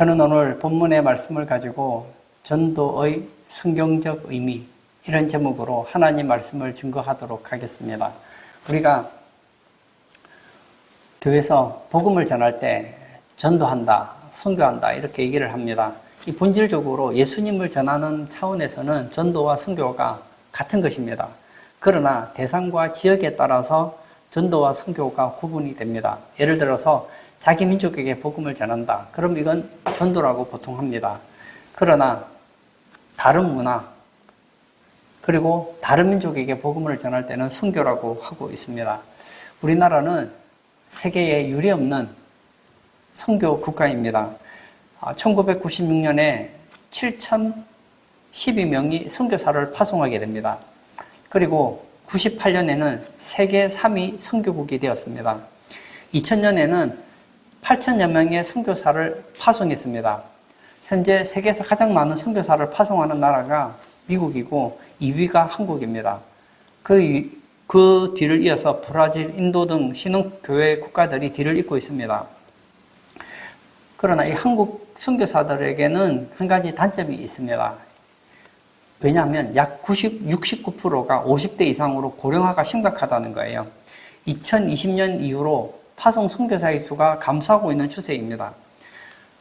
저는 오늘 본문의 말씀을 가지고 전도의 성경적 의미, 이런 제목으로 하나님 말씀을 증거하도록 하겠습니다. 우리가 교회에서 복음을 전할 때 전도한다, 선교한다 이렇게 얘기를 합니다. 이 본질적으로 예수님을 전하는 차원에서는 전도와 선교가 같은 것입니다. 그러나 대상과 지역에 따라서 전도와 선교가 구분이 됩니다. 예를 들어서 자기 민족에게 복음을 전한다. 그럼 이건 전도라고 보통 합니다. 그러나 다른 문화, 그리고 다른 민족에게 복음을 전할 때는 선교라고 하고 있습니다. 우리나라는 세계에 유례없는 선교 국가입니다. 1996년에 7,012명이 선교사를 파송하게 됩니다. 그리고 98년에는 세계 3위 선교국이 되었습니다. 2000년에는 8,000여 명의 선교사를 파송했습니다. 현재 세계에서 가장 많은 선교사를 파송하는 나라가 미국이고 2위가 한국입니다. 그 뒤를 이어서 브라질, 인도 등 신흥교회 국가들이 뒤를 잇고 있습니다. 그러나 이 한국 선교사들에게는 한 가지 단점이 있습니다. 왜냐하면 약 69%가 50대 이상으로 고령화가 심각하다는 거예요. 2020년 이후로 파송 선교사의 수가 감소하고 있는 추세입니다.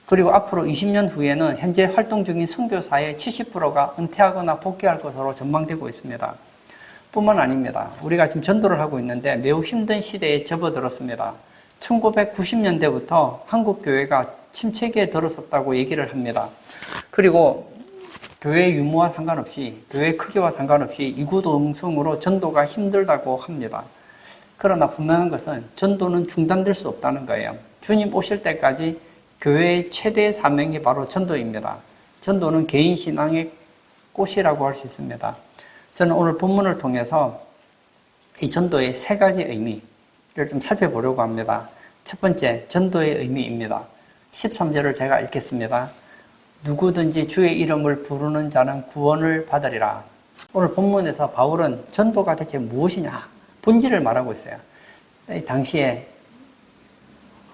그리고 앞으로 20년 후에는 현재 활동 중인 선교사의 70%가 은퇴하거나 복귀할 것으로 전망되고 있습니다. 뿐만 아닙니다. 우리가 지금 전도를 하고 있는데 매우 힘든 시대에 접어들었습니다. 1990년대부터 한국 교회가 침체기에 들어섰다고 얘기를 합니다. 그리고 교회 유무와 상관없이, 교회 크기와 상관없이 이구동성으로 전도가 힘들다고 합니다. 그러나 분명한 것은 전도는 중단될 수 없다는 거예요. 주님 오실 때까지 교회의 최대 사명이 바로 전도입니다. 전도는 개인 신앙의 꽃이라고 할 수 있습니다. 저는 오늘 본문을 통해서 이 전도의 세 가지 의미를 좀 살펴보려고 합니다. 첫 번째, 전도의 의미입니다. 13절을 제가 읽겠습니다. 누구든지 주의 이름을 부르는 자는 구원을 받으리라. 오늘 본문에서 바울은 전도가 대체 무엇이냐? 본질을 말하고 있어요. 당시에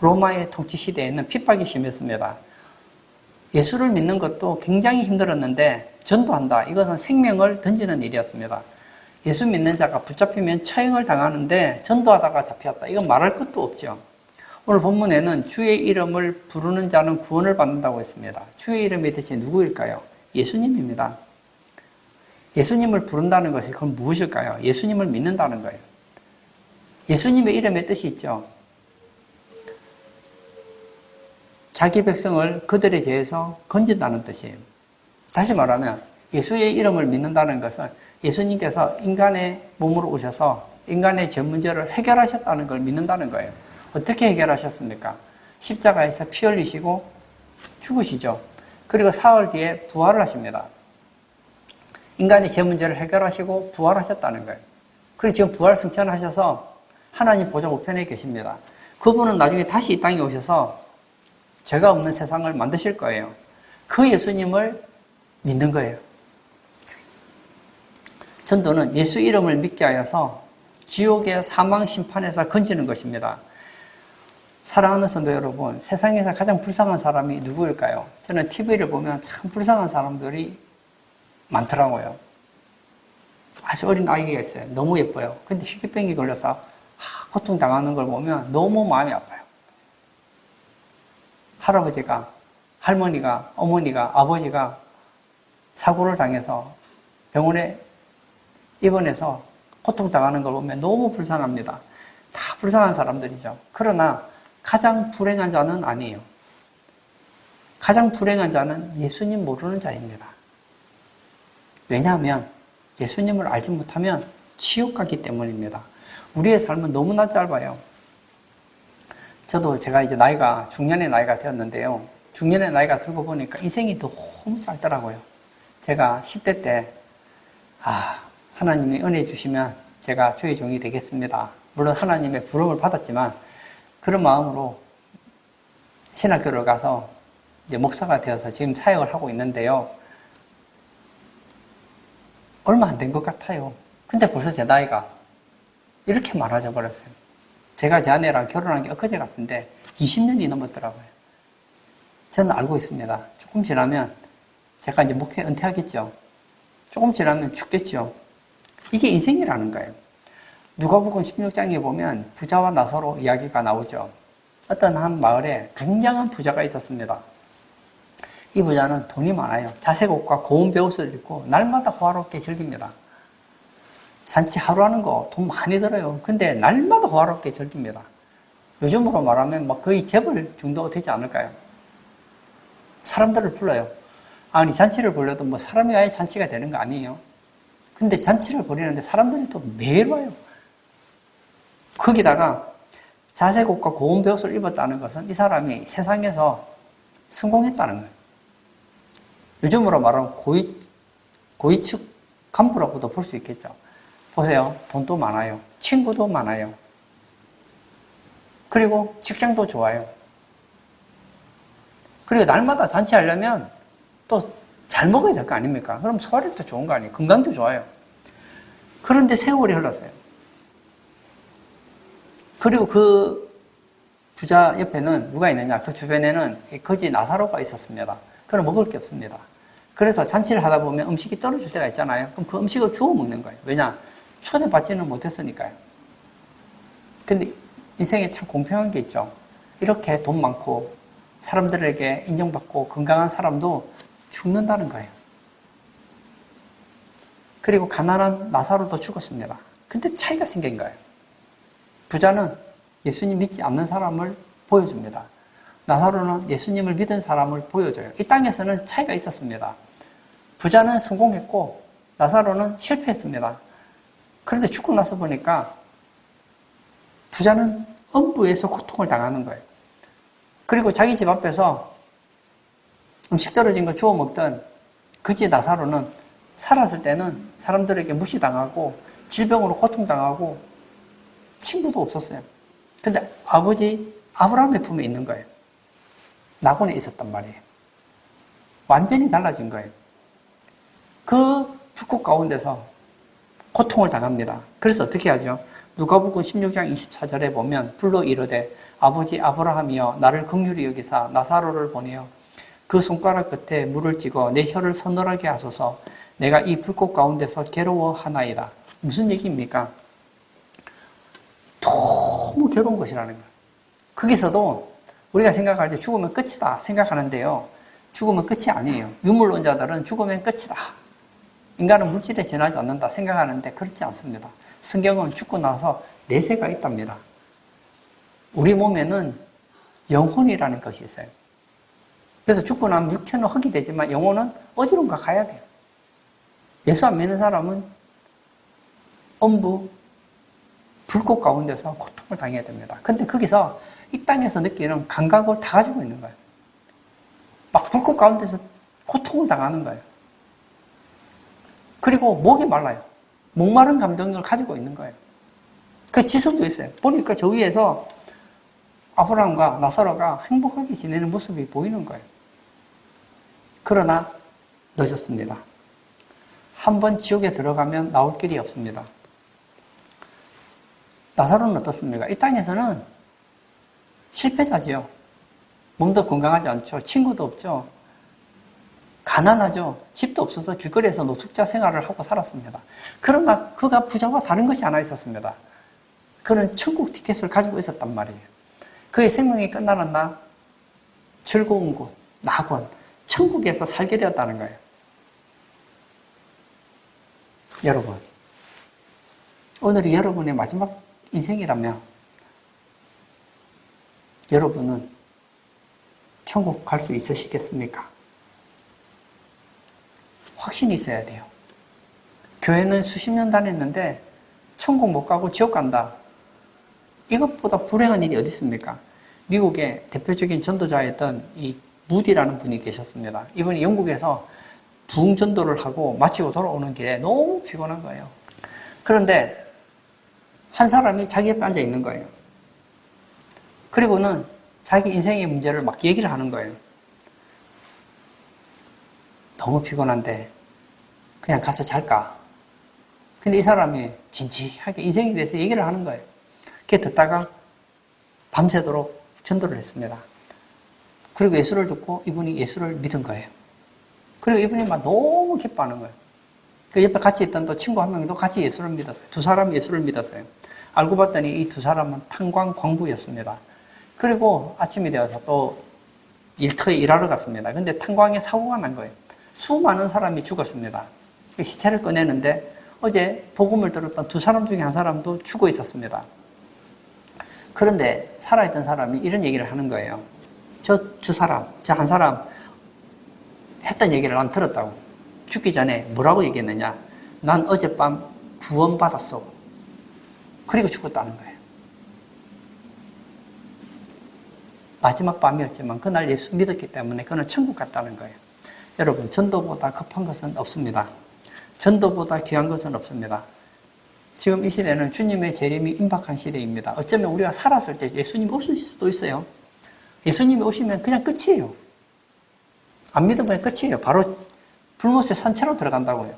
로마의 통치 시대에는 핍박이 심했습니다. 예수를 믿는 것도 굉장히 힘들었는데 전도한다. 이것은 생명을 던지는 일이었습니다. 예수 믿는 자가 붙잡히면 처형을 당하는데 전도하다가 잡혔다. 이건 말할 것도 없죠. 오늘 본문에는 주의 이름을 부르는 자는 구원을 받는다고 했습니다. 주의 이름이 대체 누구일까요? 예수님입니다. 예수님을 부른다는 것이 그럼 무엇일까요? 예수님을 믿는다는 거예요. 예수님의 이름의 뜻이 있죠. 자기 백성을 그들에 대해서 건진다는 뜻이에요. 다시 말하면 예수의 이름을 믿는다는 것은 예수님께서 인간의 몸으로 오셔서 인간의 죄 문제를 해결하셨다는 걸 믿는다는 거예요. 어떻게 해결하셨습니까? 십자가에서 피 흘리시고 죽으시죠. 그리고 사흘 뒤에 부활을 하십니다. 인간의 죄 문제를 해결하시고 부활하셨다는 거예요. 그리고 지금 부활 승천하셔서 하나님 보좌 우편에 계십니다. 그분은 나중에 다시 이 땅에 오셔서 죄가 없는 세상을 만드실 거예요. 그 예수님을 믿는 거예요. 전도는 예수 이름을 믿게 하여서 지옥의 사망 심판에서 건지는 것입니다. 사랑하는 성도 여러분, 세상에서 가장 불쌍한 사람이 누구일까요? 저는 TV를 보면 참 불쌍한 사람들이 많더라고요. 아주 어린 아이가 있어요. 너무 예뻐요. 근데 희귀병이 걸려서 고통당하는 걸 보면 너무 마음이 아파요. 할아버지가, 할머니가, 어머니가, 아버지가 사고를 당해서 병원에 입원해서 고통당하는 걸 보면 너무 불쌍합니다. 다 불쌍한 사람들이죠. 그러나 가장 불행한 자는 아니에요. 가장 불행한 자는 예수님 모르는 자입니다. 왜냐하면 예수님을 알지 못하면 지옥 가기 때문입니다. 우리의 삶은 너무나 짧아요. 저도 제가 이제 중년의 나이가 되었는데요. 중년의 나이가 들고 보니까 인생이 너무 짧더라고요. 제가 10대 때, 하나님이 은혜 주시면 제가 주의 종이 되겠습니다. 물론 하나님의 부름을 받았지만, 그런 마음으로 신학교를 가서 이제 목사가 되어서 지금 사역을 하고 있는데요. 얼마 안 된 것 같아요. 근데 벌써 제 나이가 이렇게 많아져 버렸어요. 제가 제 아내랑 결혼한 게 엊그제 같은데 20년이 넘었더라고요. 저는 알고 있습니다. 조금 지나면 제가 이제 목회 은퇴하겠죠. 조금 지나면 죽겠죠. 이게 인생이라는 거예요. 누가복음 16장에 보면 부자와 나사로 이야기가 나오죠. 어떤 한 마을에 굉장한 부자가 있었습니다. 이 부자는 돈이 많아요. 자색 옷과 고운 베옷을 입고 날마다 호화롭게 즐깁니다. 잔치 하루 하는 거 돈 많이 들어요. 근데 날마다 호화롭게 즐깁니다. 요즘으로 말하면 뭐 거의 재벌 정도가 되지 않을까요? 사람들을 불러요. 아니, 잔치를 벌려도 뭐 사람이 와야 잔치가 되는 거 아니에요? 근데 잔치를 벌이는데 사람들이 또 매일 와요. 거기다가 자색 옷과 고운 베옷을 입었다는 것은 이 사람이 세상에서 성공했다는 거예요. 요즘으로 말하면 고위층 간부라고도 볼 수 있겠죠. 보세요. 돈도 많아요. 친구도 많아요. 그리고 직장도 좋아요. 그리고 날마다 잔치하려면 또 잘 먹어야 될 거 아닙니까? 그럼 소화력도 좋은 거 아니에요? 건강도 좋아요. 그런데 세월이 흘렀어요. 그리고 그 부자 옆에는 누가 있느냐? 그 주변에는 거지 나사로가 있었습니다. 그럼 먹을 게 없습니다. 그래서 잔치를 하다 보면 음식이 떨어질 때가 있잖아요. 그럼 그 음식을 주워 먹는 거예요. 왜냐? 초대받지는 못했으니까요. 근데 인생에 참 공평한 게 있죠. 이렇게 돈 많고 사람들에게 인정받고 건강한 사람도 죽는다는 거예요. 그리고 가난한 나사로도 죽었습니다. 근데 차이가 생긴 거예요. 부자는 예수님 믿지 않는 사람을 보여줍니다. 나사로는 예수님을 믿은 사람을 보여줘요. 이 땅에서는 차이가 있었습니다. 부자는 성공했고 나사로는 실패했습니다. 그런데 죽고 나서 보니까 부자는 엄부에서 고통을 당하는 거예요. 그리고 자기 집 앞에서 음식 떨어진 거 주워 먹던 그지 나사로는 살았을 때는 사람들에게 무시당하고 질병으로 고통당하고 친구도 없었어요. 근데 아버지 아브라함의 품에 있는 거예요. 낙원에 있었단 말이에요. 완전히 달라진 거예요. 그 불꽃 가운데서 고통을 당합니다. 그래서 어떻게 하죠? 누가복음 16장 24절에 보면 불러 이르되 아버지 아브라함이여 나를 긍휼히 여기사 나사로를 보내어 그 손가락 끝에 물을 찍어 내 혀를 서늘하게 하소서 내가 이 불꽃 가운데서 괴로워하나이다. 무슨 얘기입니까? 너무 괴로운 것이라는 거예요. 거기서도 우리가 생각할 때 죽으면 끝이다 생각하는데요. 죽으면 끝이 아니에요. 유물론자들은 죽으면 끝이다. 인간은 물질에 지나지 않는다 생각하는데 그렇지 않습니다. 성경은 죽고 나서 내세가 있답니다. 우리 몸에는 영혼이라는 것이 있어요. 그래서 죽고 나면 육체는 흙이 되지만 영혼은 어디론가 가야 돼요. 예수 안 믿는 사람은 엄부, 불꽃 가운데서 고통을 당해야 됩니다. 근데 거기서 이 땅에서 느끼는 감각을 다 가지고 있는 거예요. 막 불꽃 가운데서 고통을 당하는 거예요. 그리고 목이 말라요. 목마른 감정을 가지고 있는 거예요. 그 지성도 있어요. 보니까 저 위에서 아브라함과 나사로가 행복하게 지내는 모습이 보이는 거예요. 그러나 늦었습니다. 한번 지옥에 들어가면 나올 길이 없습니다. 나사로는 어떻습니까? 이 땅에서는 실패자지요. 몸도 건강하지 않죠. 친구도 없죠. 가난하죠. 집도 없어서 길거리에서 노숙자 생활을 하고 살았습니다. 그러나 그가 부자와 다른 것이 하나 있었습니다. 그는 천국 티켓을 가지고 있었단 말이에요. 그의 생명이 끝나는 날 즐거운 곳, 낙원, 천국에서 살게 되었다는 거예요. 여러분, 오늘이 여러분의 마지막 인생이라면 여러분은 천국 갈 수 있으시겠습니까? 확신이 있어야 돼요. 교회는 수십 년 다녔는데 천국 못 가고 지옥 간다. 이것보다 불행한 일이 어디 있습니까? 미국의 대표적인 전도자였던 이 무디라는 분이 계셨습니다. 이분이 영국에서 부흥전도를 하고 마치고 돌아오는 길에 너무 피곤한 거예요. 그런데 한 사람이 자기 옆에 앉아 있는 거예요. 그리고는 자기 인생의 문제를 막 얘기를 하는 거예요. 너무 피곤한데 그냥 가서 잘까? 근데 이 사람이 진지하게 인생에 대해서 얘기를 하는 거예요. 그게 듣다가 밤새도록 전도를 했습니다. 그리고 예수를 듣고 이분이 예수를 믿은 거예요. 그리고 이분이 막 너무 기뻐하는 거예요. 그 옆에 같이 있던 또 친구 한 명도 같이 예수를 믿었어요. 두 사람이 예수를 믿었어요. 알고 봤더니 이 두 사람은 탄광 광부였습니다. 그리고 아침이 되어서 또 일터에 일하러 갔습니다. 근데 탄광에 사고가 난 거예요. 수많은 사람이 죽었습니다. 시체를 꺼내는데 어제 복음을 들었던 두 사람 중에 한 사람도 죽어 있었습니다. 그런데 살아있던 사람이 이런 얘기를 하는 거예요. 저 한 사람 했던 얘기를 난 들었다고. 죽기 전에 뭐라고 얘기했느냐. 난 어젯밤 구원받았어. 그리고 죽었다는 거예요. 마지막 밤이었지만 그날 예수 믿었기 때문에 그는 천국 갔다는 거예요. 여러분, 전도보다 급한 것은 없습니다. 전도보다 귀한 것은 없습니다. 지금 이 시대는 주님의 재림이 임박한 시대입니다. 어쩌면 우리가 살았을 때 예수님 오실 수도 있어요. 예수님이 오시면 그냥 끝이에요. 안 믿으면 끝이에요. 바로 불못의 산채로 들어간다고요.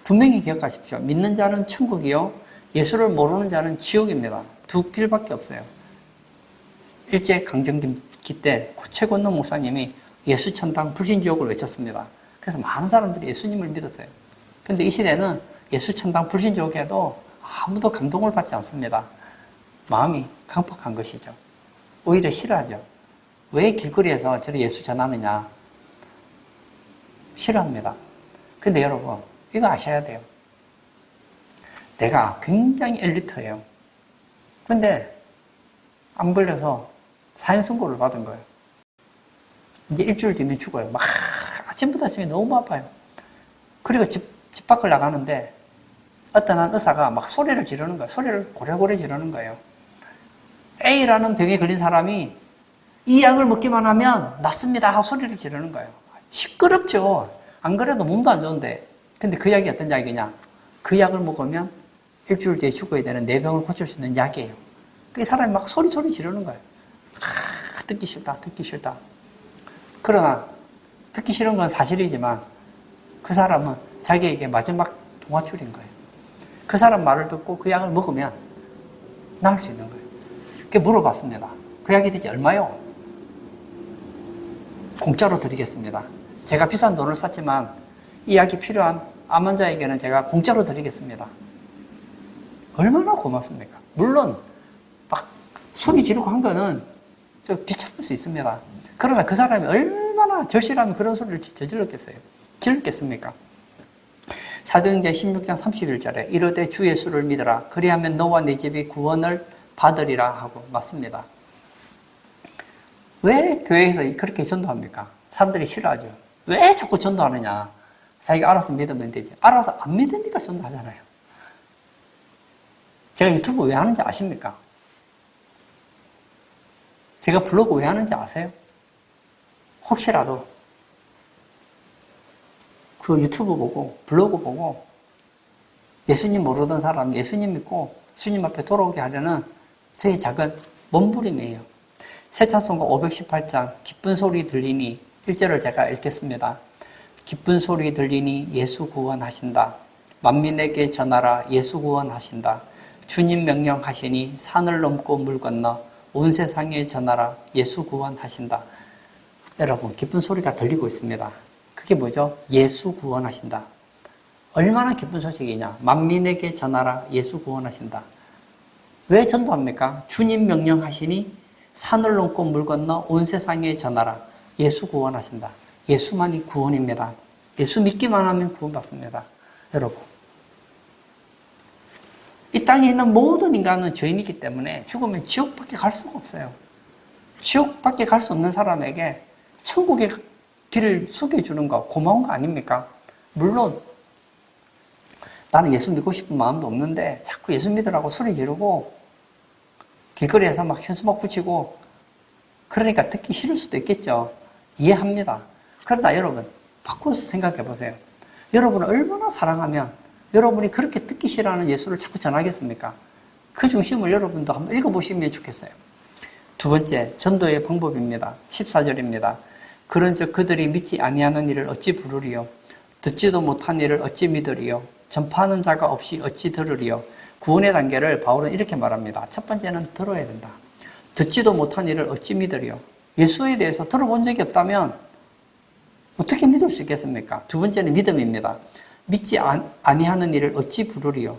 분명히 기억하십시오. 믿는 자는 천국이요, 예수를 모르는 자는 지옥입니다. 두 길밖에 없어요. 일제강점기 때 최건노 목사님이 예수천당 불신지옥을 외쳤습니다. 그래서 많은 사람들이 예수님을 믿었어요. 그런데 이 시대는 예수천당 불신지옥에도 아무도 감동을 받지 않습니다. 마음이 강팍한 것이죠. 오히려 싫어하죠. 왜 길거리에서 저를 예수 전하느냐. 싫어합니다. 근데 여러분, 이거 아셔야 돼요. 내가 굉장히 엘리트예요. 근데 안 걸려서 사형 선고를 받은 거예요. 이제 일주일 뒤면 죽어요. 막 아침부터 아침에 너무 아파요. 그리고 집 밖을 나가는데 어떤 한 의사가 막 소리를 지르는 거예요. 소리를 고래고래 지르는 거예요. A라는 병에 걸린 사람이 이 약을 먹기만 하면 낫습니다 하고 소리를 지르는 거예요. 시끄럽죠. 안 그래도 몸도 안 좋은데. 근데 그 약이 어떤 약이냐. 그 약을 먹으면 일주일 뒤에 죽어야 되는 내 병을 고칠 수 있는 약이에요. 그 사람이 막 소리 지르는 거예요. 듣기 싫다. 그러나 듣기 싫은 건 사실이지만 그 사람은 자기에게 마지막 동화줄인 거예요. 그 사람 말을 듣고 그 약을 먹으면 나을 수 있는 거예요. 그렇게 물어봤습니다. 그 약이 대체 얼마요? 공짜로 드리겠습니다. 제가 비싼 돈을 샀지만 이 약이 필요한 암 환자에게는 제가 공짜로 드리겠습니다. 얼마나 고맙습니까? 물론 막 소리 지르고 한 거는 좀 비참할 수 있습니다. 그러나 그 사람이 얼마나 절실하면 그런 소리를 질렀겠습니까? 사도행전 16장 31절에 이르되 주 예수를 믿으라. 그리하면 너와 네 집이 구원을 받으리라 하고 맞습니다. 왜 교회에서 그렇게 전도합니까? 사람들이 싫어하죠. 왜 자꾸 전도하느냐? 자기가 알아서 믿으면 되지. 알아서 안 믿으니까 전도하잖아요. 제가 유튜브 왜 하는지 아십니까? 제가 블로그 왜 하는지 아세요? 혹시라도 그 유튜브 보고 블로그 보고 예수님 모르던 사람 예수님 믿고 주님 앞에 돌아오게 하려는 저의 작은 몸부림이에요. 새 찬송가 518장 기쁜 소리 들리니 1절을 제가 읽겠습니다. 기쁜 소리 들리니 예수 구원하신다. 만민에게 전하라 예수 구원하신다. 주님 명령하시니 산을 넘고 물 건너 온 세상에 전하라 예수 구원하신다. 여러분, 기쁜 소리가 들리고 있습니다. 그게 뭐죠? 예수 구원하신다. 얼마나 기쁜 소식이냐. 만민에게 전하라 예수 구원하신다. 왜 전도합니까? 주님 명령하시니 산을 넘고 물 건너 온 세상에 전하라 예수 구원하신다. 예수만이 구원입니다. 예수 믿기만 하면 구원받습니다. 여러분, 이 땅에 있는 모든 인간은 죄인이기 때문에 죽으면 지옥밖에 갈 수가 없어요. 지옥밖에 갈 수 없는 사람에게 천국의 길을 소개해주는 거 고마운 거 아닙니까? 물론 나는 예수 믿고 싶은 마음도 없는데 자꾸 예수 믿으라고 소리 지르고 길거리에서 막 현수막 붙이고 그러니까 듣기 싫을 수도 있겠죠. 이해합니다. 그러나 여러분, 바꿔서 생각해 보세요. 여러분을 얼마나 사랑하면 여러분이 그렇게 듣기 싫어하는 예수를 자꾸 전하겠습니까? 그 중심을 여러분도 한번 읽어보시면 좋겠어요. 두 번째, 전도의 방법입니다. 14절입니다. 그런즉 그들이 믿지 아니하는 이를 어찌 부르리요? 듣지도 못한 이를 어찌 믿으리요? 전파하는 자가 없이 어찌 들으리요? 구원의 단계를 바울은 이렇게 말합니다. 첫 번째는 들어야 된다. 듣지도 못한 이를 어찌 믿으리요? 예수에 대해서 들어본 적이 없다면 어떻게 믿을 수 있겠습니까? 두 번째는 믿음입니다. 믿지 아니하는 이를 어찌 부르리요?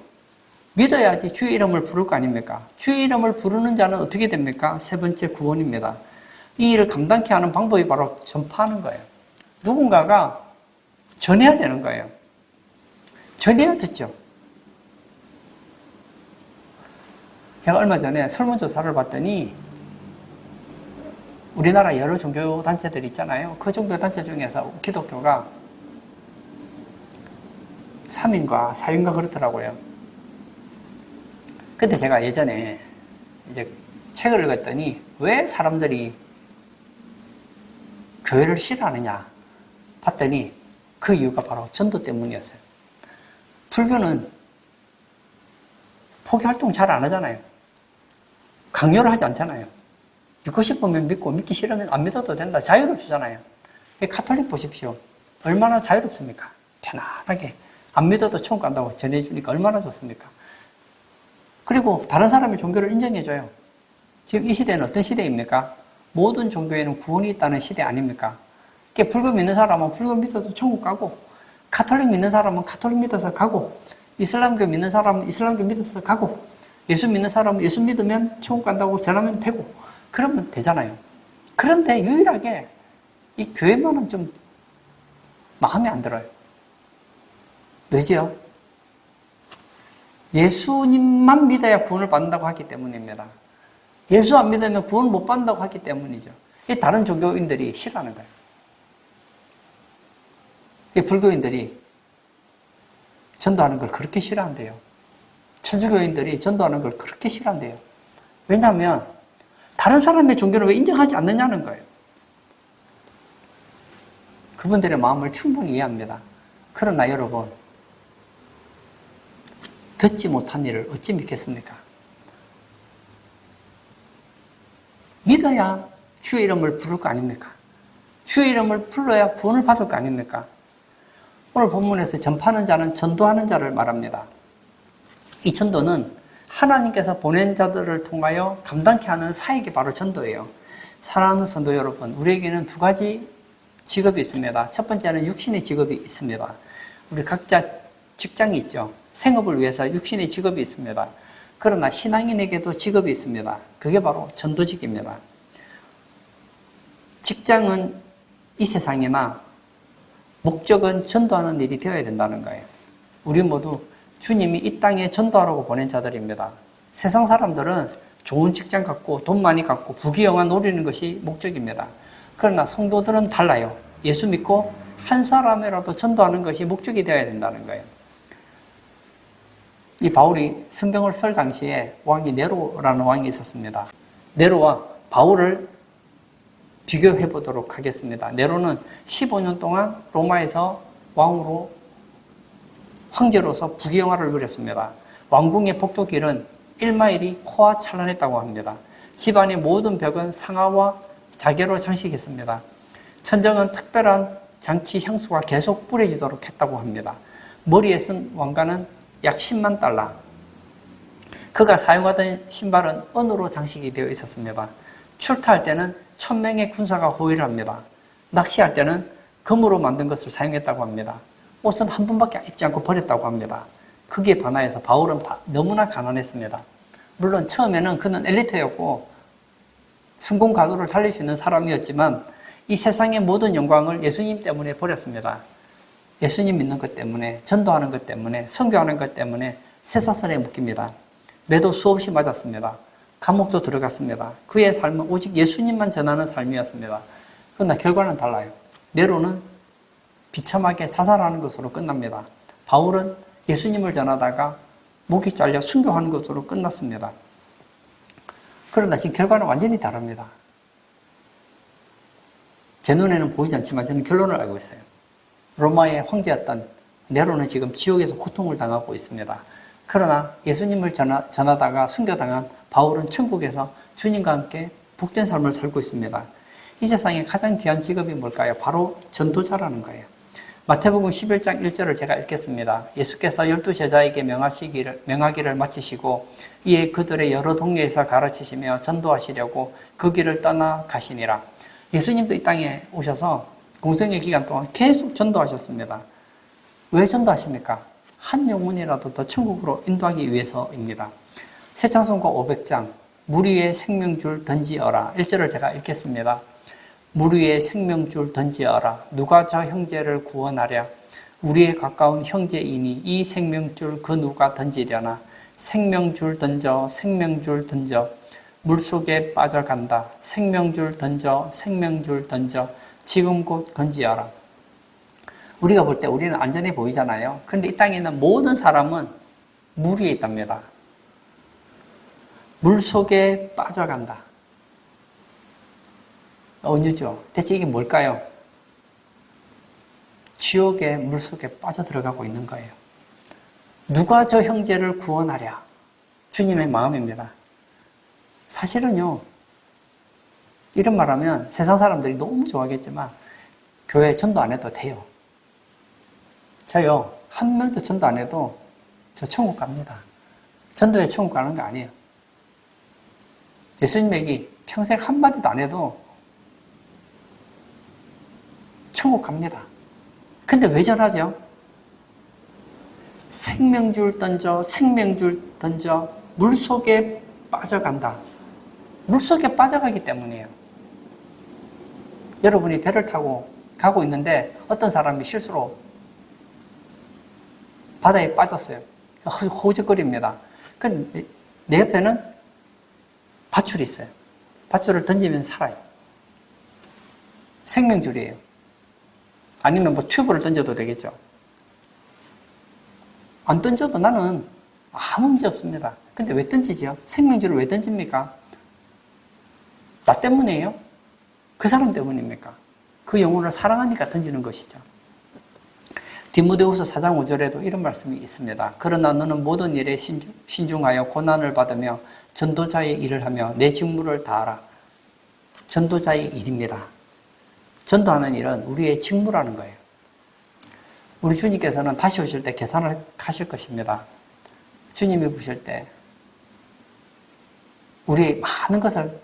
믿어야지 주의 이름을 부를 거 아닙니까? 주의 이름을 부르는 자는 어떻게 됩니까? 세 번째 구원입니다. 이 일을 감당케 하는 방법이 바로 전파하는 거예요. 누군가가 전해야 되는 거예요. 전해야 듣죠. 제가 얼마 전에 설문조사를 봤더니 우리나라 여러 종교단체들이 있잖아요. 그 종교단체 중에서 기독교가 3인가 4인가 그렇더라고요. 근데 제가 예전에 이제 책을 읽었더니 왜 사람들이 교회를 싫어하느냐 봤더니 그 이유가 바로 전도 때문이었어요. 불교는 포기 활동 잘 안 하잖아요. 강요를 하지 않잖아요. 믿고 싶으면 믿고 믿기 싫으면 안 믿어도 된다. 자유를 주잖아요. 카톨릭 보십시오. 얼마나 자유롭습니까? 편안하게 안 믿어도 천국 간다고 전해주니까 얼마나 좋습니까? 그리고 다른 사람의 종교를 인정해줘요. 지금 이 시대는 어떤 시대입니까? 모든 종교에는 구원이 있다는 시대 아닙니까? 불교 믿는 사람은 불교 믿어서 천국 가고, 카톨릭 믿는 사람은 카톨릭 믿어서 가고, 이슬람교 믿는 사람은 이슬람교 믿어서 가고, 예수 믿는 사람은 예수 믿으면 천국 간다고 전하면 되고, 그러면 되잖아요. 그런데 유일하게 이 교회만은 좀 마음에 안 들어요. 왜죠? 예수님만 믿어야 구원을 받는다고 하기 때문입니다. 예수 안 믿으면 구원 못 받는다고 하기 때문이죠. 이 다른 종교인들이 싫어하는 거예요. 이 불교인들이 전도하는 걸 그렇게 싫어한대요. 천주교인들이 전도하는 걸 그렇게 싫어한대요. 왜냐하면 다른 사람의 종교를 왜 인정하지 않느냐는 거예요. 그분들의 마음을 충분히 이해합니다. 그러나 여러분, 듣지 못한 일을 어찌 믿겠습니까? 믿어야 주의 이름을 부를 거 아닙니까? 주의 이름을 불러야 구원을 받을 거 아닙니까? 오늘 본문에서 전파하는 자는 전도하는 자를 말합니다. 이 전도는 하나님께서 보낸 자들을 통하여 감당케 하는 사역이 바로 전도예요. 사랑하는 성도 여러분, 우리에게는 두 가지 직업이 있습니다. 첫 번째는 육신의 직업이 있습니다. 우리 각자 직장이 있죠. 생업을 위해서 육신의 직업이 있습니다. 그러나 신앙인에게도 직업이 있습니다. 그게 바로 전도직입니다. 직장은 이 세상이나 목적은 전도하는 일이 되어야 된다는 거예요. 우리 모두 주님이 이 땅에 전도하라고 보낸 자들입니다. 세상 사람들은 좋은 직장 갖고 돈 많이 갖고 부귀영화 노리는 것이 목적입니다. 그러나 성도들은 달라요. 예수 믿고 한 사람이라도 전도하는 것이 목적이 되어야 된다는 거예요. 이 바울이 성경을 쓸 당시에 왕이 네로라는 왕이 있었습니다. 네로와 바울을 비교해 보도록 하겠습니다. 네로는 15년 동안 로마에서 왕으로 황제로서 부귀영화를 누렸습니다. 왕궁의 복도길은 1마일이 호화찬란했다고 합니다. 집안의 모든 벽은 상아와 자개로 장식했습니다. 천정은 특별한 장치 향수가 계속 뿌려지도록 했다고 합니다. 머리에 쓴 왕관은 약 10만 달러. 그가 사용하던 신발은 은으로 장식이 되어 있었습니다. 출타할 때는 1000명의 군사가 호위를 합니다. 낚시할 때는 금으로 만든 것을 사용했다고 합니다. 옷은 한 번밖에 입지 않고 버렸다고 합니다. 거기에 반하여서 바울은 너무나 가난했습니다. 물론 처음에는 그는 엘리트였고 성공 가도를 달릴 수 있는 사람이었지만 이 세상의 모든 영광을 예수님 때문에 버렸습니다. 예수님 믿는 것 때문에, 전도하는 것 때문에, 선교하는 것 때문에 쇠사슬에 묶입니다. 매도 수없이 맞았습니다. 감옥도 들어갔습니다. 그의 삶은 오직 예수님만 전하는 삶이었습니다. 그러나 결과는 달라요. 네로는 비참하게 자살하는 것으로 끝납니다. 바울은 예수님을 전하다가 목이 잘려 순교하는 것으로 끝났습니다. 그러나 지금 결과는 완전히 다릅니다. 제 눈에는 보이지 않지만 저는 결론을 알고 있어요. 로마의 황제였던 네로는 지금 지옥에서 고통을 당하고 있습니다. 그러나 예수님을 전하다가 순교당한 바울은 천국에서 주님과 함께 복된 삶을 살고 있습니다. 이 세상에 가장 귀한 직업이 뭘까요? 바로 전도자라는 거예요. 마태복음 11장 1절을 제가 읽겠습니다. 예수께서 12제자에게 명하기를 마치시고 이에 그들의 여러 동네에서 가르치시며 전도하시려고 그 길을 떠나 가시니라. 예수님도 이 땅에 오셔서 공생의 기간 동안 계속 전도하셨습니다. 왜 전도하십니까? 한 영혼이라도 더 천국으로 인도하기 위해서입니다. 새창송가 500장 물 위에 생명줄 던지어라. 1절을 제가 읽겠습니다. 물 위에 생명줄 던지어라. 누가 저 형제를 구원하랴. 우리에 가까운 형제이니 이 생명줄 그 누가 던지려나. 생명줄 던져 생명줄 던져 물속에 빠져간다. 생명줄 던져 생명줄 던져 지금 곧 건지어라. 우리가 볼 때 우리는 안전해 보이잖아요. 그런데 이 땅에 있는 모든 사람은 물 위에 있답니다. 물속에 빠져간다. 언유죠. 대체 이게 뭘까요? 지옥의 물속에 빠져들어가고 있는 거예요. 누가 저 형제를 구원하랴? 주님의 마음입니다. 사실은요, 이런 말하면 세상 사람들이 너무 좋아하겠지만 교회 전도 안 해도 돼요. 저요, 한 명도 전도 안 해도 저 천국 갑니다. 전도에 천국 가는 거 아니에요. 예수님 얘기 평생 한마디도 안 해도 천국 갑니다. 근데 왜 저러죠? 생명줄 던져, 생명줄 던져, 물속에 빠져간다. 물속에 빠져가기 때문이에요. 여러분이 배를 타고 가고 있는데 어떤 사람이 실수로 바다에 빠졌어요. 호적거립니다. 근데 내 옆에는 밧줄이 있어요. 밧줄을 던지면 살아요. 생명줄이에요. 아니면 뭐 튜브를 던져도 되겠죠. 안 던져도 나는 아무 문제 없습니다. 근데 왜 던지죠? 생명줄을 왜 던집니까? 나 때문이에요? 그 사람 때문입니까? 그 영혼을 사랑하니까 던지는 것이죠. 디모데후서 4장 5절에도 이런 말씀이 있습니다. 그러나 너는 모든 일에 신중하여 고난을 받으며 전도자의 일을 하며 내 직무를 다하라. 전도자의 일입니다. 전도하는 일은 우리의 직무라는 거예요. 우리 주님께서는 다시 오실 때 계산을 하실 것입니다. 주님이 보실 때 우리의 많은 것을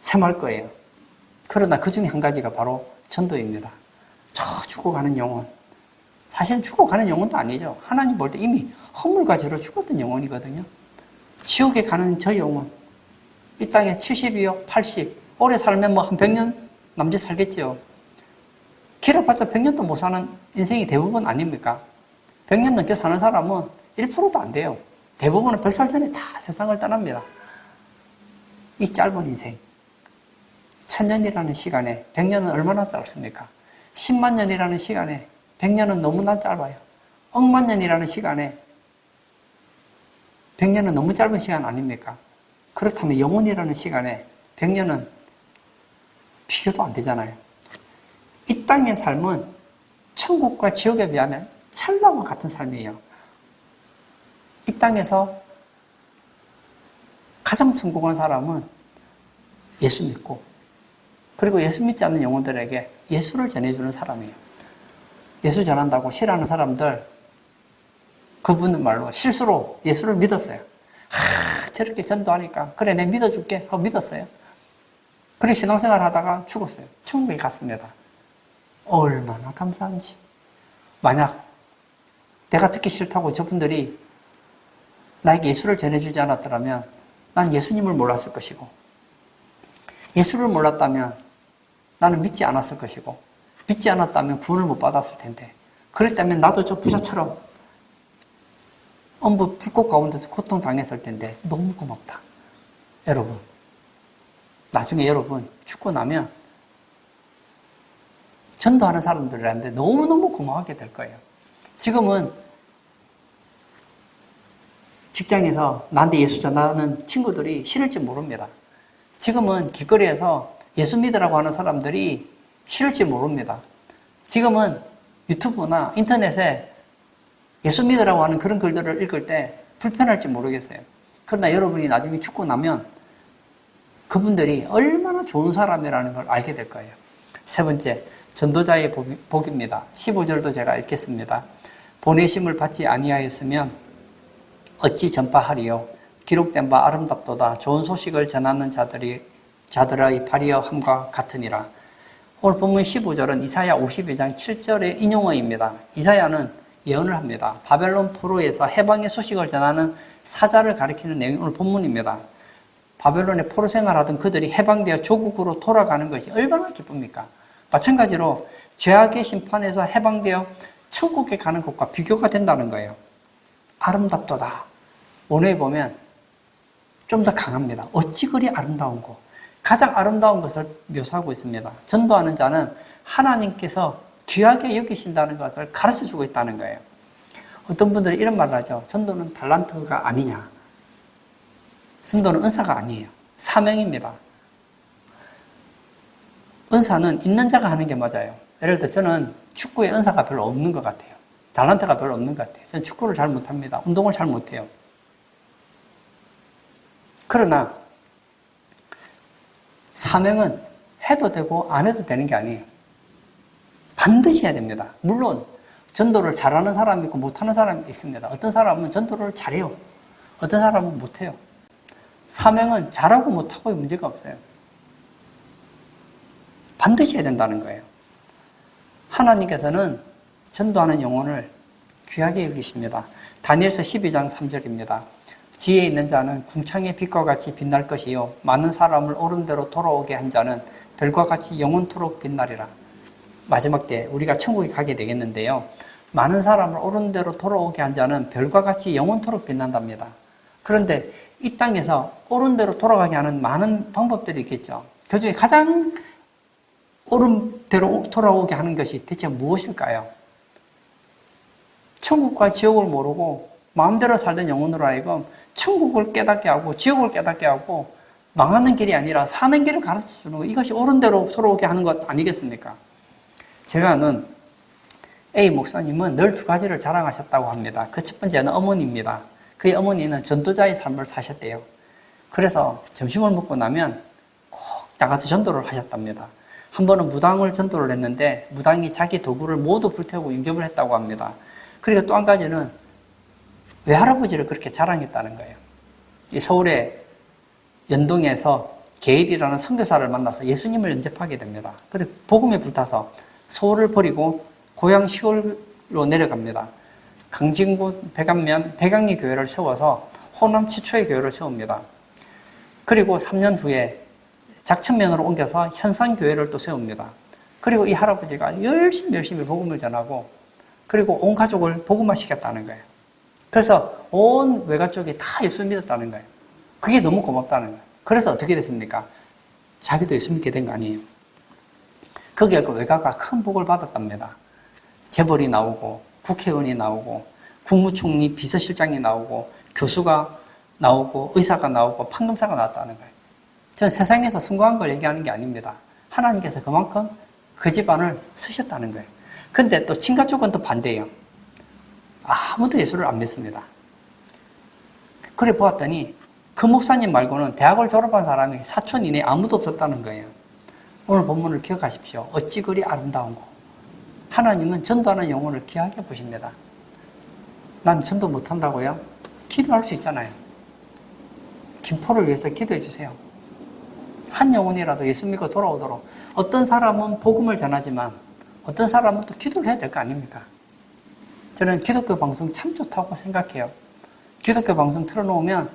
셈할 거예요. 그러나 그 중에 한 가지가 바로 전도입니다. 저 죽어가는 영혼. 사실은 죽어가는 영혼도 아니죠. 하나님 볼 때 이미 허물과 죄로 죽었던 영혼이거든요. 지옥에 가는 저 영혼. 이 땅에 70이요, 80. 오래 살면 뭐 한 100년 남짓 살겠죠. 길어봤자 100년도 못 사는 인생이 대부분 아닙니까? 100년 넘게 사는 사람은 1%도 안 돼요. 대부분은 100살 전에 다 세상을 떠납니다. 이 짧은 인생. 1000년이라는 시간에 100년은 얼마나 짧습니까? 10만 년이라는 시간에 100년은 너무나 짧아요. 억만 년이라는 시간에 100년은 너무 짧은 시간 아닙니까? 그렇다면 영혼이라는 시간에 100년은 비교도 안 되잖아요. 이 땅의 삶은 천국과 지옥에 비하면 찰나와 같은 삶이에요. 이 땅에서 가장 성공한 사람은 예수 믿고 그리고 예수 믿지 않는 영혼들에게 예수를 전해주는 사람이에요. 예수 전한다고 싫어하는 사람들 그분은 말로 실수로 예수를 믿었어요. 저렇게 전도하니까 그래 내가 믿어줄게 하고 믿었어요. 그리고 신앙생활 하다가 죽었어요. 천국에 갔습니다. 얼마나 감사한지. 만약 내가 듣기 싫다고 저분들이 나에게 예수를 전해주지 않았더라면 난 예수님을 몰랐을 것이고 예수를 몰랐다면 나는 믿지 않았을 것이고 믿지 않았다면 구원을 못 받았을 텐데 그랬다면 나도 저 부자처럼 엄부 불꽃 가운데서 고통당했을 텐데 너무 고맙다. 여러분 나중에 여러분 죽고 나면 전도하는 사람들한테 너무너무 고마워하게 될 거예요. 지금은 직장에서 나한테 예수 전하는 친구들이 싫을지 모릅니다. 지금은 길거리에서 예수 믿으라고 하는 사람들이 싫을지 모릅니다. 지금은 유튜브나 인터넷에 예수 믿으라고 하는 그런 글들을 읽을 때 불편할지 모르겠어요. 그러나 여러분이 나중에 죽고 나면 그분들이 얼마나 좋은 사람이라는 걸 알게 될 거예요. 세 번째, 전도자의 복입니다. 15절도 제가 읽겠습니다. 보내심을 받지 아니하였으면 어찌 전파하리요. 기록된 바 아름답도다. 좋은 소식을 전하는 자들의 발이여함과 같으니라. 오늘 본문 15절은 이사야 52장 7절의 인용어입니다. 이사야는 예언을 합니다. 바벨론 포로에서 해방의 소식을 전하는 사자를 가리키는 내용이 오늘 본문입니다. 바벨론의 포로 생활하던 그들이 해방되어 조국으로 돌아가는 것이 얼마나 기쁩니까? 마찬가지로 죄악의 심판에서 해방되어 천국에 가는 것과 비교가 된다는 거예요. 아름답도다. 오늘 보면 좀 더 강합니다. 어찌 그리 아름다운고. 가장 아름다운 것을 묘사하고 있습니다. 전도하는 자는 하나님께서 귀하게 여기신다는 것을 가르쳐주고 있다는 거예요. 어떤 분들이 이런 말을 하죠. 전도는 달란트가 아니냐. 전도는 은사가 아니에요. 사명입니다. 은사는 있는 자가 하는 게 맞아요. 예를 들어 저는 축구에 은사가 별로 없는 것 같아요. 달란트가 별로 없는 것 같아요. 저는 축구를 잘 못합니다. 운동을 잘 못해요. 그러나 사명은 해도 되고 안 해도 되는 게 아니에요. 반드시 해야 됩니다. 물론 전도를 잘하는 사람이 있고 못하는 사람이 있습니다. 어떤 사람은 전도를 잘해요. 어떤 사람은 못해요. 사명은 잘하고 못하고의 문제가 없어요. 반드시 해야 된다는 거예요. 하나님께서는 전도하는 영혼을 귀하게 여기십니다. 다니엘서 12장 3절입니다. 지혜 있는 자는 궁창의 빛과 같이 빛날 것이요 많은 사람을 옳은 대로 돌아오게 한 자는 별과 같이 영원토록 빛나리라. 마지막 때 우리가 천국에 가게 되겠는데요. 많은 사람을 옳은 대로 돌아오게 한 자는 별과 같이 영원토록 빛난답니다. 그런데 이 땅에서 옳은 대로 돌아가게 하는 많은 방법들이 있겠죠. 그중에 가장 옳은 대로 돌아오게 하는 것이 대체 무엇일까요? 천국과 지옥을 모르고 마음대로 살던 영혼으로 하여금 천국을 깨닫게 하고 지옥을 깨닫게 하고 망하는 길이 아니라 사는 길을 가르쳐주는 것, 이것이 옳은 대로 돌아오게 하는 것 아니겠습니까? 제가 아는 A 목사님은 늘 두 가지를 자랑하셨다고 합니다. 그 첫 번째는 어머니입니다. 그의 어머니는 전도자의 삶을 사셨대요. 그래서 점심을 먹고 나면 꼭 나가서 전도를 하셨답니다. 한 번은 무당을 전도를 했는데 무당이 자기 도구를 모두 불태우고 영접을 했다고 합니다. 그리고 또 한 가지는 외할아버지를 그렇게 자랑했다는 거예요. 이 서울의 연동에서 게일이라는 선교사를 만나서 예수님을 영접하게 됩니다. 그리고 복음에 불타서 서울을 버리고 고향 시골로 내려갑니다. 강진구 백안면 백양리 교회를 세워서 호남 최초의 교회를 세웁니다. 그리고 3년 후에 작천면으로 옮겨서 현산교회를 또 세웁니다. 그리고 이 할아버지가 열심히 복음을 전하고 그리고 온 가족을 복음화시켰다는 거예요. 그래서 온 외가 쪽이 다 예수 믿었다는 거예요. 그게 너무 고맙다는 거예요. 그래서 어떻게 됐습니까? 자기도 예수 믿게 된 거 아니에요. 거기에 그 외가가 큰 복을 받았답니다. 재벌이 나오고 국회의원이 나오고 국무총리 비서실장이 나오고 교수가 나오고 의사가 나오고 판검사가 나왔다는 거예요. 전 세상에서 성공한 걸 얘기하는 게 아닙니다. 하나님께서 그만큼 그 집안을 쓰셨다는 거예요. 근데 또 친가 쪽은 또 반대예요. 아무도 예수를 안 믿습니다. 그래 보았더니 그 목사님 말고는 대학을 졸업한 사람이 사촌 이내에 아무도 없었다는 거예요. 오늘 본문을 기억하십시오. 어찌 그리 아름다운고. 하나님은 전도하는 영혼을 귀하게 보십니다. 난 전도 못한다고요? 기도할 수 있잖아요. 김포를 위해서 기도해 주세요. 한 영혼이라도 예수 믿고 돌아오도록. 어떤 사람은 복음을 전하지만 어떤 사람은 또 기도를 해야 될 거 아닙니까? 저는 기독교 방송 참 좋다고 생각해요. 기독교 방송 틀어놓으면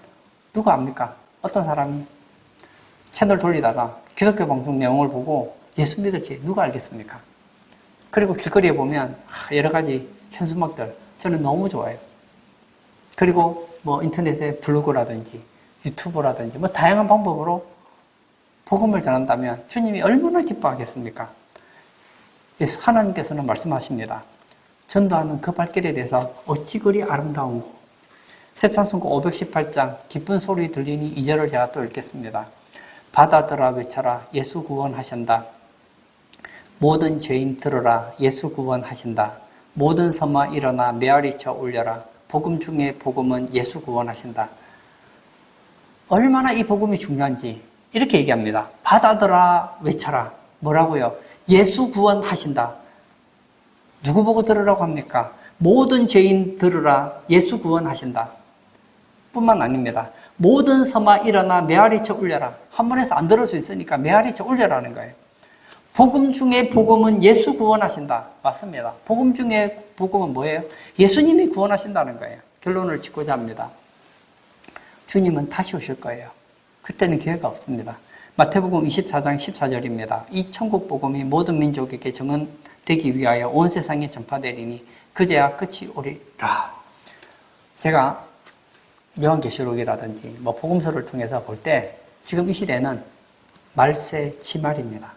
누가 압니까? 어떤 사람이 채널 돌리다가 기독교 방송 내용을 보고 예수 믿을지 누가 알겠습니까? 그리고 길거리에 보면 여러 가지 현수막들 저는 너무 좋아요. 그리고 뭐 인터넷에 블로그라든지 유튜브라든지 뭐 다양한 방법으로 복음을 전한다면 주님이 얼마나 기뻐하겠습니까? 그래서 하나님께서는 말씀하십니다. 전도하는 그 발길에 대해서 어찌 그리 아름다운고. 새찬송가 518장 기쁜 소리 들리니 2절을 제가 또 읽겠습니다. 바다들아 외쳐라 예수 구원하신다. 모든 죄인 들으라 예수 구원하신다. 모든 섬아 일어나 메아리쳐 울려라. 복음 중에 복음은 예수 구원하신다. 얼마나 이 복음이 중요한지 이렇게 얘기합니다. 바다들아 외쳐라. 뭐라고요? 예수 구원하신다. 누구 보고 들으라고 합니까? 모든 죄인 들으라. 예수 구원하신다. 뿐만 아닙니다. 모든 섬아 일어나 메아리쳐 울려라. 한 번에서 안 들을 수 있으니까 메아리쳐 울려라는 거예요. 복음 중에 복음은 예수 구원하신다. 맞습니다. 복음 중에 복음은 뭐예요? 예수님이 구원하신다는 거예요. 결론을 짓고자 합니다. 주님은 다시 오실 거예요. 그때는 기회가 없습니다. 마태복음 24장 14절입니다. 이 천국 복음이 모든 민족에게 증언되기 위하여 온 세상에 전파되리니 그제야 끝이 오리라. 제가 요한계시록이라든지 복음서를 통해서 볼 때 지금 이 시대는 말세 치말입니다.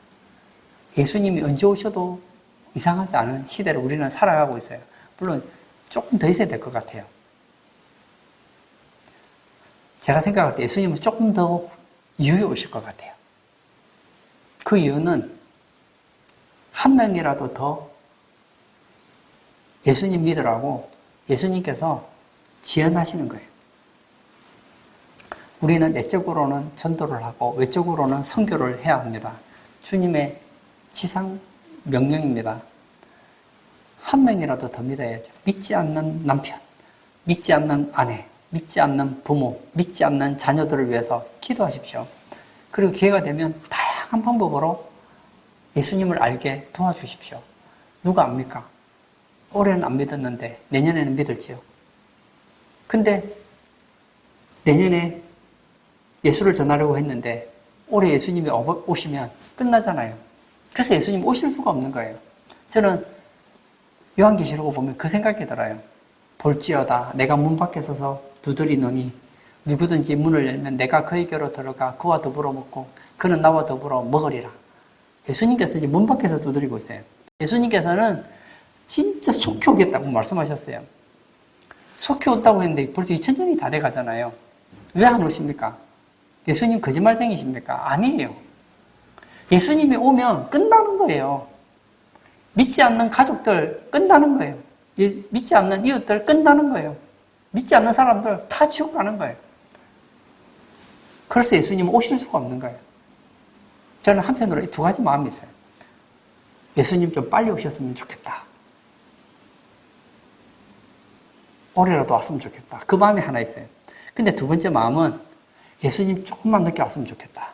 예수님이 언제 오셔도 이상하지 않은 시대를 우리는 살아가고 있어요. 물론 조금 더 있어야 될 것 같아요. 제가 생각할 때 예수님은 조금 더 이후에 오실 것 같아요. 그 이유는 한 명이라도 더 예수님 믿으라고 예수님께서 지연하시는 거예요. 우리는 내적으로는 전도를 하고 외적으로는 선교를 해야 합니다. 주님의 지상 명령입니다. 한 명이라도 더 믿어야죠. 믿지 않는 남편, 믿지 않는 아내, 믿지 않는 부모, 믿지 않는 자녀들을 위해서 기도하십시오. 그리고 기회가 되면 다양한 방법으로 예수님을 알게 도와주십시오. 누가 압니까? 올해는 안 믿었는데 내년에는 믿을지요. 근데 내년에 예수를 전하려고 했는데 올해 예수님이 오시면 끝나잖아요. 그래서 예수님 오실 수가 없는 거예요. 저는 요한계시록을 보면 그 생각이 들어요. 볼지어다 내가 문 밖에 서서 두드리노니 누구든지 문을 열면 내가 그에게로 들어가 그와 더불어 먹고 그는 나와 더불어 먹으리라. 예수님께서 이제 문 밖에서 두드리고 있어요. 예수님께서는 진짜 속히 오겠다고 말씀하셨어요. 속히 온다고 했는데 벌써 2000년이 다 돼가잖아요. 왜 안 오십니까? 예수님 거짓말쟁이십니까? 아니에요. 예수님이 오면 끝나는 거예요. 믿지 않는 가족들 끝나는 거예요. 믿지 않는 이웃들 끝나는 거예요. 믿지 않는 사람들 다 지옥 가는 거예요. 그래서 예수님은 오실 수가 없는 거예요. 저는 한편으로 두 가지 마음이 있어요. 예수님 좀 빨리 오셨으면 좋겠다. 올해라도 왔으면 좋겠다. 그 마음이 하나 있어요. 근데 두 번째 마음은 예수님 조금만 늦게 왔으면 좋겠다.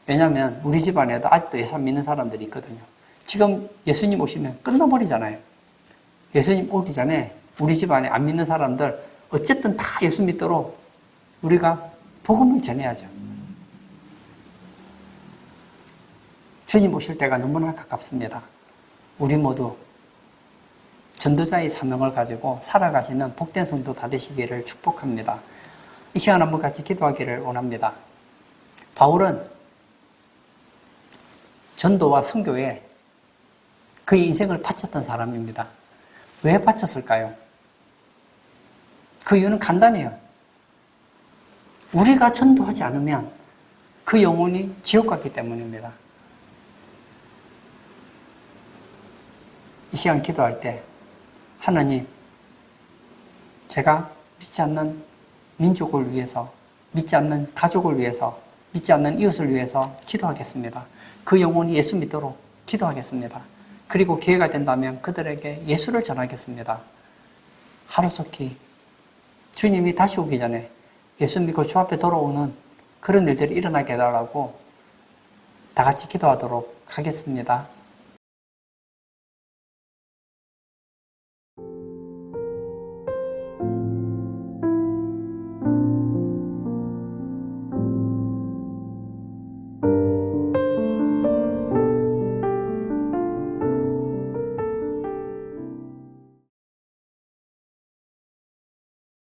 왜냐하면 우리 집안에도 아직도 예수 안 믿는 사람들이 있거든요. 지금 예수님 오시면 끝나버리잖아요. 예수님 오기 전에 우리 집안에 안 믿는 사람들 어쨌든 다 예수 믿도록 우리가 복음을 전해야죠. 주님 오실 때가 너무나 가깝습니다. 우리 모두 전도자의 사명을 가지고 살아가시는 복된 성도 다 되시기를 축복합니다. 이 시간 한번 같이 기도하기를 원합니다. 바울은 전도와 선교에 그의 인생을 바쳤던 사람입니다. 왜 바쳤을까요? 그 이유는 간단해요. 우리가 전도하지 않으면 그 영혼이 지옥 갔기 때문입니다. 이 시간 기도할 때 하나님, 제가 믿지 않는 민족을 위해서, 믿지 않는 가족을 위해서, 믿지 않는 이웃을 위해서 기도하겠습니다. 그 영혼이 예수 믿도록 기도하겠습니다. 그리고 기회가 된다면 그들에게 예수를 전하겠습니다. 하루속히 주님이 다시 오기 전에 예수 믿고 주 앞에 돌아오는 그런 일들이 일어나게 해달라고 다 같이 기도하도록 하겠습니다.